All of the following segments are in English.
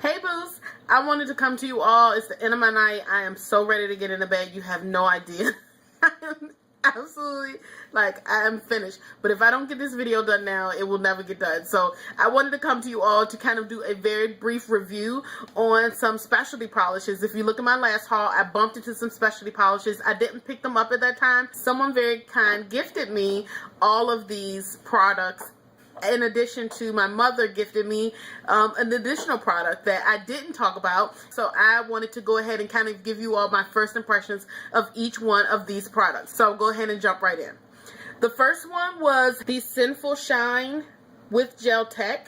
Hey boos, I wanted to come to you all. It's the end of my night. I am so ready to get into bed. You have no idea. I am absolutely, I am finished. But if I don't get this video done now, it will never get done. So I wanted to come to you all to kind of do a very brief review on some specialty polishes. If you look at my last haul, I bumped into some specialty polishes. I didn't pick them up at that time. Someone very kind gifted me all of these products. In addition to my mother gifted me an additional product that I didn't talk about. So I wanted to go ahead and kind of give you all my first impressions of each one of these products. So I'll go ahead and jump right in. The first one was the Sinful Shine with Gel Tech.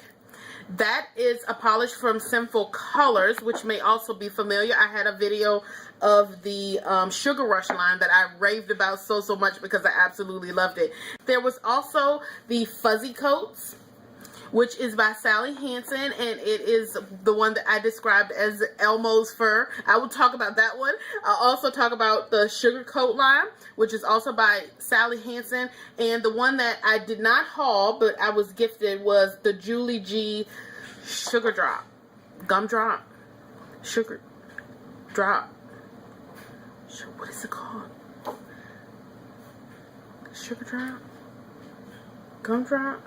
That is a polish from Sinful Colors, which may also be familiar. I had a video of the Sugar Rush line that I raved about so much because I absolutely loved it. There was also the Fuzzy Coats, which is by Sally Hansen, and it is the one that I described as Elmo's fur. I will talk about that one. I'll also talk about the Sugar Coat line, which is also by Sally Hansen, and the one that I did not haul, but I was gifted, was the Julie G Sugar Drop. Gumdrop? Sugar Drop. What is it called? Sugar Drop? Gumdrop?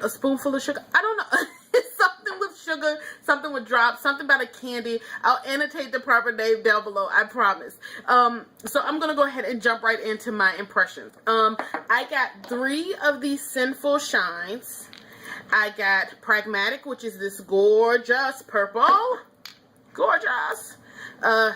A spoonful of sugar? I don't know. It's something with sugar, something with drops, something about a candy. I'll annotate the proper name down below, I promise. So I'm going to go ahead and jump right into my impressions. I got 3 of these Sinful Shines. I got Pragmatic, which is this gorgeous purple. Gorgeous.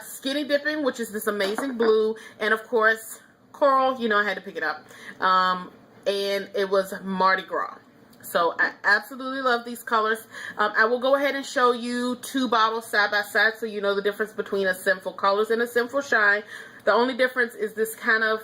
Skinny Dipping, which is this amazing blue. And of course, Coral, you know I had to pick it up. And it was Mardi Gras. So I absolutely love these colors. I will go ahead and show you 2 bottles side by side so you know the difference between a Sinful Colors and a Sinful Shine. The only difference is this kind of,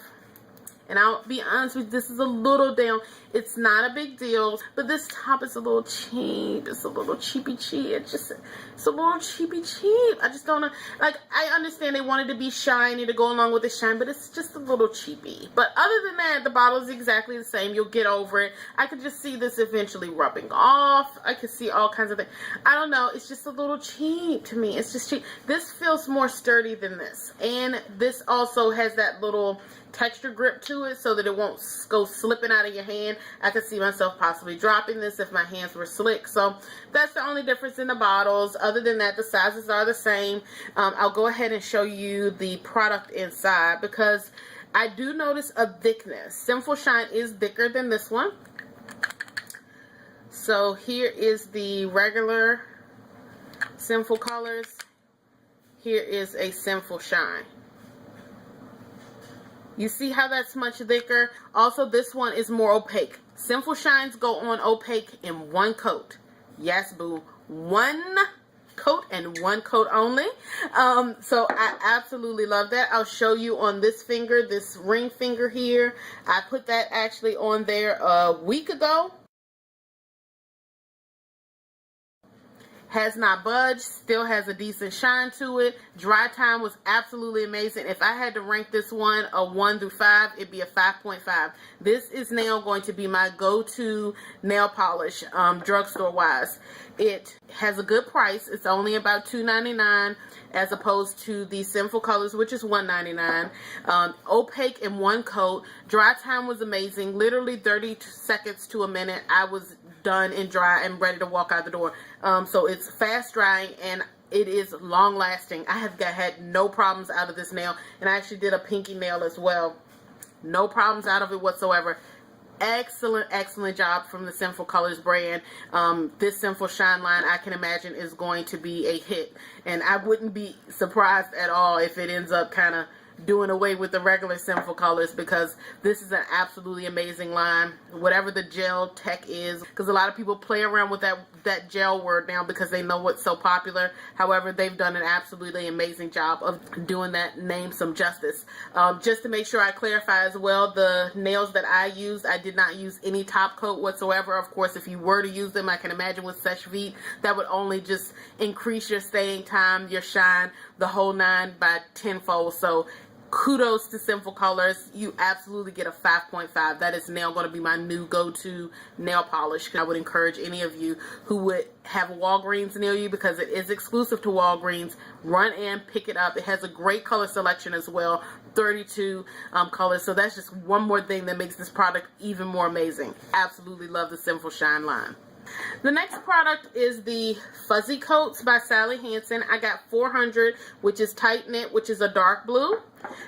and I'll be honest with you, this is a little down. It's not a big deal, but this top is a little cheap. It's a little cheapy cheap. It's a little cheapy cheap. I just don't know. Like, I understand they wanted to be shiny to go along with the shine, but it's just a little cheapy. But other than that, the bottle is exactly the same. You'll get over it. I could just see this eventually rubbing off. I could see all kinds of things. I don't know. It's just a little cheap to me. It's just cheap. This feels more sturdy than this. And this also has that little texture grip to it so that it won't go slipping out of your hand. I could see myself possibly dropping this if my hands were slick. So that's the only difference in the bottles. Other than that, the sizes are the same. I'll go ahead and show you the product inside because I do notice a thickness. Sinful Shine is thicker than this one. So here is the regular Sinful Colors. Here is a Sinful Shine. You see how that's much thicker? Also, this one is more opaque. Sinful Shines go on opaque in 1 coat. Yes, boo. 1 coat and 1 coat only. So I absolutely love that. I'll show you on this finger, this ring finger here. I put that actually on there a week ago. Has not budged, still has a decent shine to it. Dry time was absolutely amazing. If I had to rank this one a 1 through 5, it'd be a 5.5. This is now going to be my go-to nail polish, drugstore wise. It has a good price. It's only about $2.99 as opposed to the Sinful Colors, which is $1.99. Opaque in 1 coat. Dry time was amazing. Literally 30 seconds to a minute. I was done and dry and ready to walk out the door. So it's fast drying and it is long lasting. I have had no problems out of this nail, and I actually did a pinky nail as well. No problems out of it whatsoever. Excellent job from the Sinful Colors brand. This Sinful Shine line, I can imagine, is going to be a hit, and I wouldn't be surprised at all if it ends up kind of doing away with the regular Sinful Colors, because this is an absolutely amazing line. Whatever the gel tech is, because a lot of people play around with that gel word now because they know what's so popular. However, they've done an absolutely amazing job of doing that name some justice. Just to make sure I clarify as well, the nails that I used, I did not use any top coat whatsoever. Of course, if you were to use them, I can imagine with Seche Vite, that would only just increase your staying time, your shine, the whole 9 by 10-fold. So kudos to Sinful Colors. You absolutely get a 5.5. That is now going to be my new go-to nail polish. I would encourage any of you who would have Walgreens near you, because it is exclusive to Walgreens, run in, pick it up. It has a great color selection as well, 32 colors. So that's just one more thing that makes this product even more amazing. Absolutely love the Sinful Shine line. The next product is the Fuzzy Coats by Sally Hansen. I got 400, which is tight knit, which is a dark blue.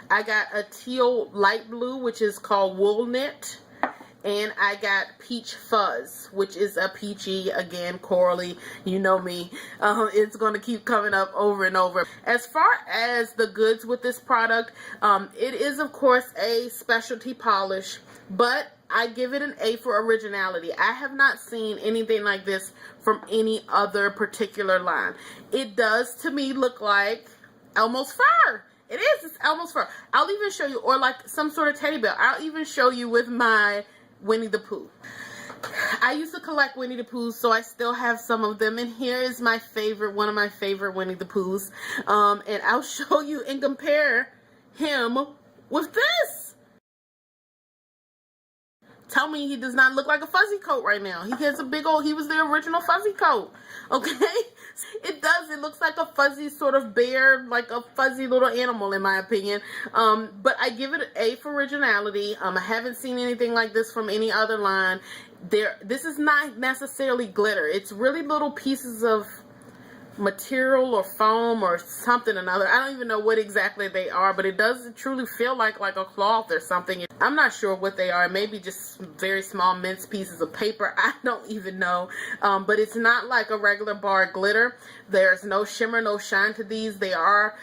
I got a teal light blue, which is called wool knit. And I got Peach Fuzz, which is a peachy, again, corally. You know me. It's going to keep coming up over and over. As far as the goods with this product, it is, of course, a specialty polish, but I give it an A for originality. I have not seen anything like this from any other particular line. It does, to me, look like Elmo's fur. It is. It's Elmo's fur. I'll even show you, or like some sort of teddy bear. I'll even show you with my Winnie the Pooh. I used to collect Winnie the Poohs, so I still have some of them. And here is my favorite, one of my favorite Winnie the Poohs. And I'll show you and compare him with this. Tell me he does not look like a fuzzy coat right now. He has a big old, he was the original fuzzy coat. Okay? It does. It looks like a fuzzy sort of bear, like a fuzzy little animal in my opinion. But I give it an A for originality. I haven't seen anything like this from any other line. This is not necessarily glitter. It's really little pieces of material or foam or something or another. I don't even know what exactly they are, but it does truly feel like a cloth or something. I'm not sure what they are. Maybe just very small minced pieces of paper. I don't even know. But it's not like a regular bar glitter. There's no shimmer, no shine to these. They are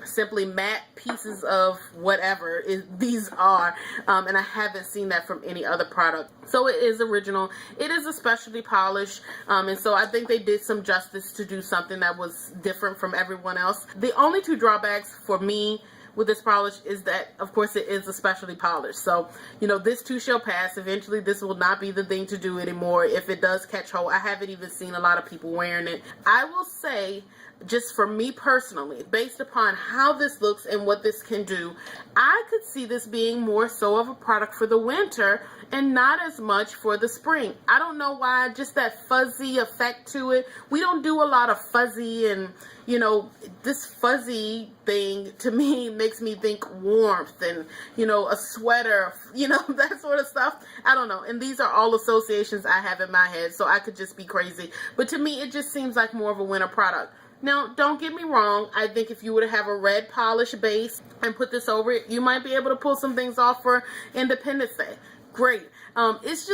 simply matte pieces of whatever these are, and I haven't seen that from any other product. So it is original. It is a specialty polish, and so I think they did some justice to do something that was different from everyone else. The only two drawbacks for me with this polish is that, of course, it is a specialty polish. So, you know, this too shall pass. Eventually, this will not be the thing to do anymore. If it does catch hold, I haven't even seen a lot of people wearing it. I will say, just for me personally, based upon how this looks and what this can do, I could see this being more so of a product for the winter and not as much for the spring. I don't know why, just that fuzzy effect to it. We don't do a lot of fuzzy, and you know, this fuzzy thing to me makes me think warmth and, you know, a sweater, you know, that sort of stuff. I don't know. And these are all associations I have in my head, so I could just be crazy. But to me, it just seems like more of a winter product. Now, don't get me wrong. I think if you were to have a red polish base and put this over it, you might be able to pull some things off for Independence Day. Great. It's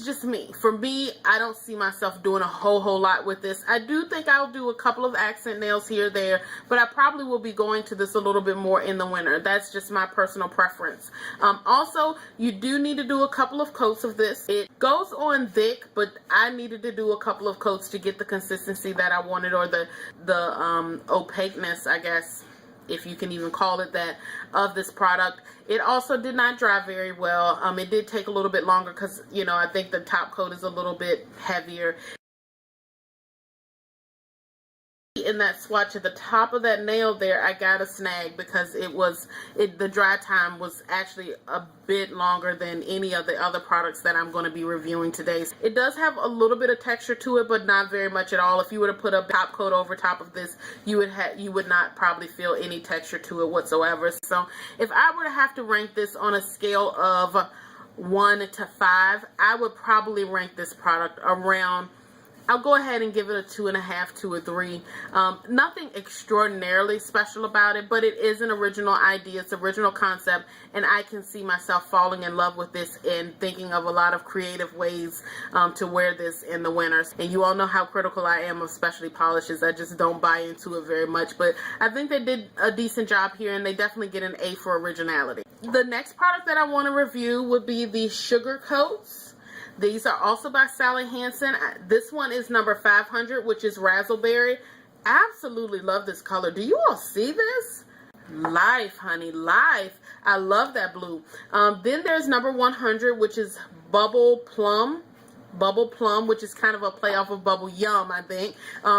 just me. For me, I don't see myself doing a whole lot with this. I do think I'll do a couple of accent nails here or there, but I probably will be going to this a little bit more in the winter. That's just my personal preference. Also, you do need to do a couple of coats of this. It goes on thick, but I needed to do a couple of coats to get the consistency that I wanted, or the opaqueness, I guess, if you can even call it that, of this product. It also did not dry very well. It did take a little bit longer because, you know, I think the top coat is a little bit heavier. In that swatch at the top of that nail there, I got a snag because the dry time was actually a bit longer than any of the other products that I'm going to be reviewing today. It does have a little bit of texture to it, but not very much at all. If you were to put a top coat over top of this, you would not probably feel any texture to it whatsoever. So if I were to have to rank this on a scale of 1 to 5, I would probably rank this product around, I'll go ahead and give it a 2.5 to a 3. Nothing extraordinarily special about it, but it is an original idea. It's an original concept, and I can see myself falling in love with this and thinking of a lot of creative ways to wear this in the winters. And you all know how critical I am of specialty polishes. I just don't buy into it very much, but I think they did a decent job here, and they definitely get an A for originality. The next product that I want to review would be the Sugar Coats. These are also by Sally Hansen. This one is number 500, which is Razzleberry. Absolutely love this color. Do you all see this? Life, honey, life. I love that blue. Then there's number 100, which is Bubble Plum. Bubble Plum, which is kind of a play off of Bubble Yum, I think,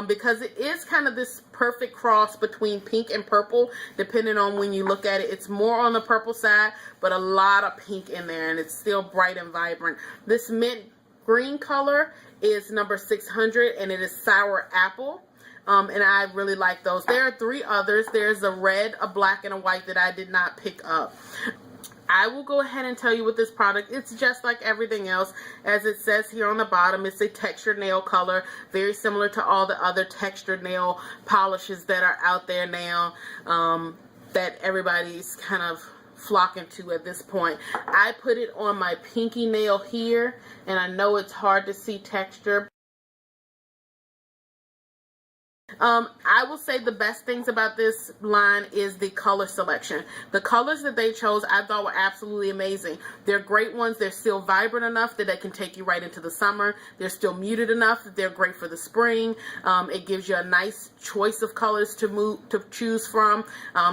because it is kind of this perfect cross between pink and purple, depending on when you look at it. It's more on the purple side, but a lot of pink in there, and it's still bright and vibrant. This mint green color is number 600, and it is sour apple. And I really like those. There are 3 others. There's a red, a black, and a white that I did not pick up. I will go ahead and tell you with this product, it's just like everything else. As it says here on the bottom, it's a textured nail color, very similar to all the other textured nail polishes that are out there now, that everybody's kind of flocking to at this point. I put it on my pinky nail here, and I know it's hard to see texture. I will say the best things about this line is the color selection. The colors that they chose I thought were absolutely amazing. They're great ones. They're still vibrant enough that they can take you right into the summer. They're still muted enough that they're great for the spring. It gives you a nice choice of colors to choose from.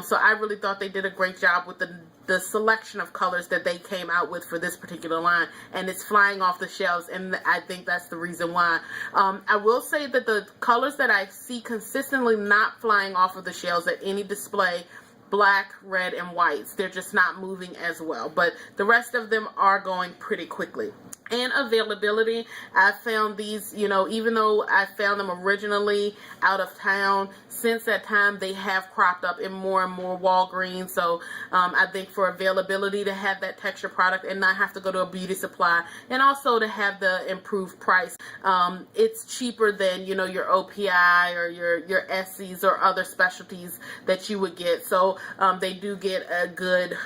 So I really thought they did a great job with the selection of colors that they came out with for this particular line, and it's flying off the shelves, and I think that's the reason why. I will say that the colors that I see consistently not flying off of the shelves at any display, black, red, and whites, they're just not moving as well, but the rest of them are going pretty quickly. And availability, I found these, you know, even though I found them originally out of town, since that time they have cropped up in more and more Walgreens. So I think for availability to have that texture product and not have to go to a beauty supply, and also to have the improved price, it's cheaper than, you know, your OPI or your Esse's or other specialties that you would get. So they do get a good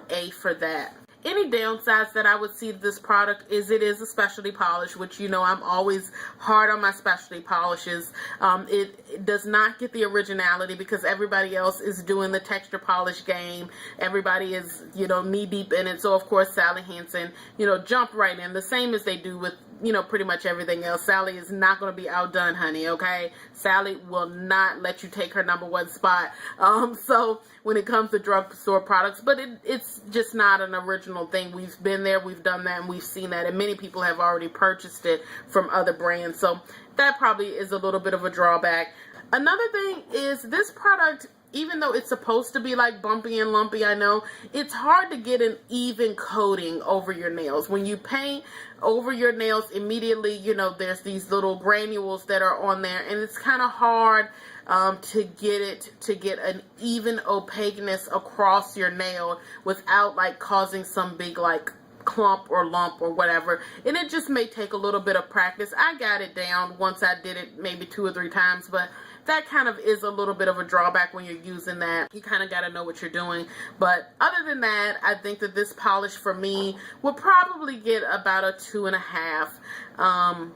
A for that. Any downsides that I would see to this product is it is a specialty polish, which, you know, I'm always hard on my specialty polishes. It does not get the originality because everybody else is doing the texture polish game. Everybody is, you know, knee deep in it. So, of course, Sally Hansen, you know, jumped right in, the same as they do with, you know, pretty much everything else. Sally is not going to be outdone, honey, okay? Sally will not let you take her #1 spot. So when it comes to drugstore products, but it's just not an original thing. We've been there, we've done that, and we've seen that, and many people have already purchased it from other brands. So that probably is a little bit of a drawback. Another thing is this product, even though it's supposed to be like bumpy and lumpy, I know, it's hard to get an even coating over your nails. When you paint over your nails immediately, you know, there's these little granules that are on there, and it's kind of hard to get an even opaqueness across your nail without like causing some big like clump or lump or whatever. And it just may take a little bit of practice. I got it down once I did it maybe 2 or 3 times, but that kind of is a little bit of a drawback when you're using that. You kind of got to know what you're doing. But other than that, I think that this polish for me would probably get about a 2.5.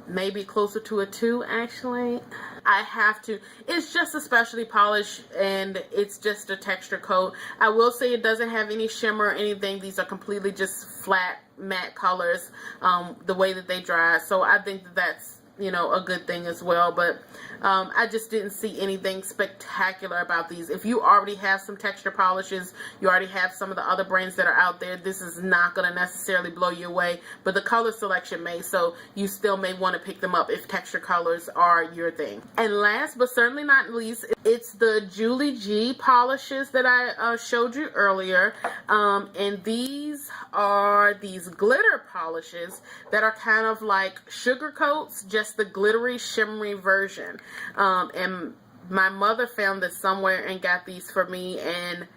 Maybe closer to a 2, actually. I have to. It's just a specialty polish, and it's just a texture coat. I will say it doesn't have any shimmer or anything. These are completely just flat matte colors, the way that they dry. So I think that that's, you know, a good thing as well. But I just didn't see anything spectacular about these. If you already have some texture polishes, you already have some of the other brands that are out there, this is not going to necessarily blow you away, but the color selection may, so you still may want to pick them up if texture colors are your thing. And last but certainly not least, it's the Julie G polishes that I showed you earlier, and these are these glitter polishes that are kind of like sugar coats, just the glittery shimmery version. And my mother found this somewhere and got these for me, and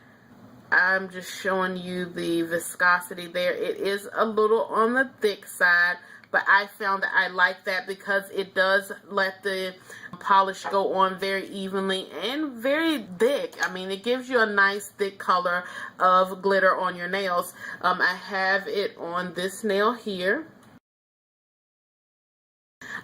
I'm just showing you the viscosity there. It is a little on the thick side, but I found that I like that because it does let the polish go on very evenly and very thick. I mean, it gives you a nice thick color of glitter on your nails. I have it on this nail here.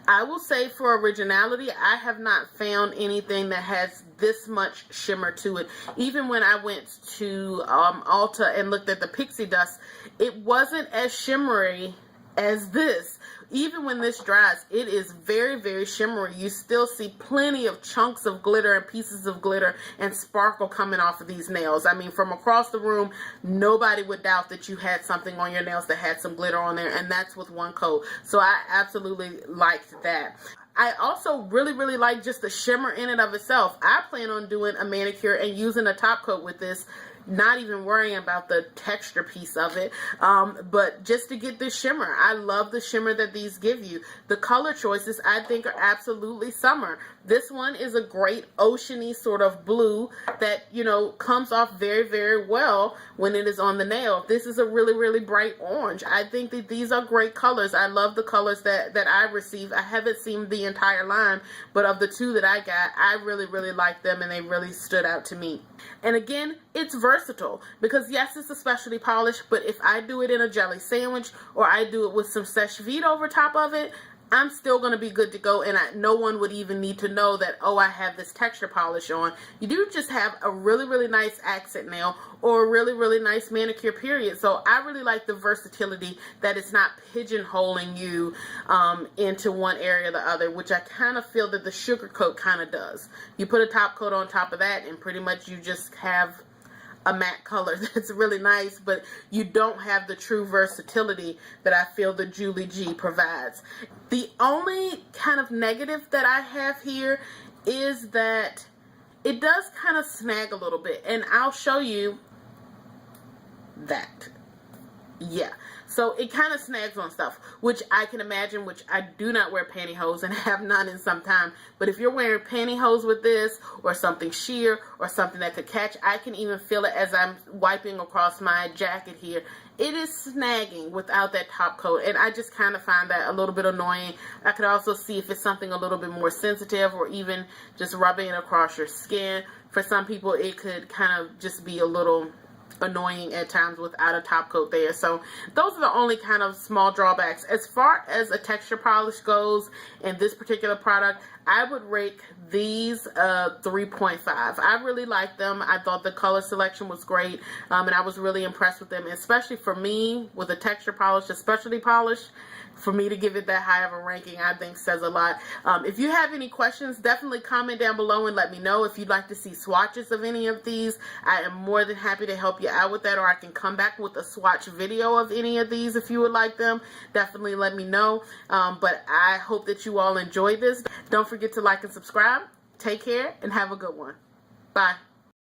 I will say for originality, I have not found anything that has this much shimmer to it. Even when I went to Ulta and looked at the pixie dust, it wasn't as shimmery as this. Even when this dries, it is very, very shimmery. You still see plenty of chunks of glitter and pieces of glitter and sparkle coming off of these nails. I mean, from across the room, nobody would doubt that you had something on your nails that had some glitter on there, and that's with one coat. So I absolutely liked that. I also really like just the shimmer in and of itself. I plan on doing a manicure and using a top coat with this, not even worrying about the texture piece of it, but just to get this shimmer. I love the shimmer that these give you. The color choices I think are absolutely summer. This one is a great oceany sort of blue that, you know, comes off very well when it is on the nail. This is a really bright orange. I think that these are great colors. I love the colors that I received. I haven't seen the entire line, but of the two that I got, I really like them, and they really stood out to me. And again, it's versatile because yes, it's a specialty polish, but if I do it in a jelly sandwich or I do it with some sèche vide over top of it, I'm still going to be good to go, and no one would even need to know that, oh, I have this texture polish on. You do just have a really nice accent nail or a really nice manicure, period. So I really like the versatility that it's not pigeonholing you into one area or the other, which I kind of feel that the sugar coat kind of does. You put a top coat on top of that, and pretty much you just have a matte color that's really nice, but you don't have the true versatility that I feel the Julie G provides. The only kind of negative that I have here is that it does kind of snag a little bit, and I'll show you that. Yeah, so it kind of snags on stuff, which I can imagine, which I do not wear pantyhose and have none in some time, but if you're wearing pantyhose with this or something sheer or something that could catch, I can even feel it as I'm wiping across my jacket here. It is snagging without that top coat, and I just kind of find that a little bit annoying. I could also see if it's something a little bit more sensitive or even just rubbing it across your skin. For some people, it could kind of just be a little annoying at times without a top coat there. So those are the only kind of small drawbacks. As far as a texture polish goes in this particular product, I would rate these 3.5. I really like them. I thought the color selection was great, and I was really impressed with them, especially for me with a texture polish, a specialty polish. For me to give it that high of a ranking, I think says a lot. If you have any questions, definitely comment down below and let me know. If you'd like to see swatches of any of these, I am more than happy to help you out with that, or I can come back with a swatch video of any of these if you would like them. Definitely let me know. But I hope that you all enjoyed this. Don't forget to like and subscribe. Take care and have a good one. Bye.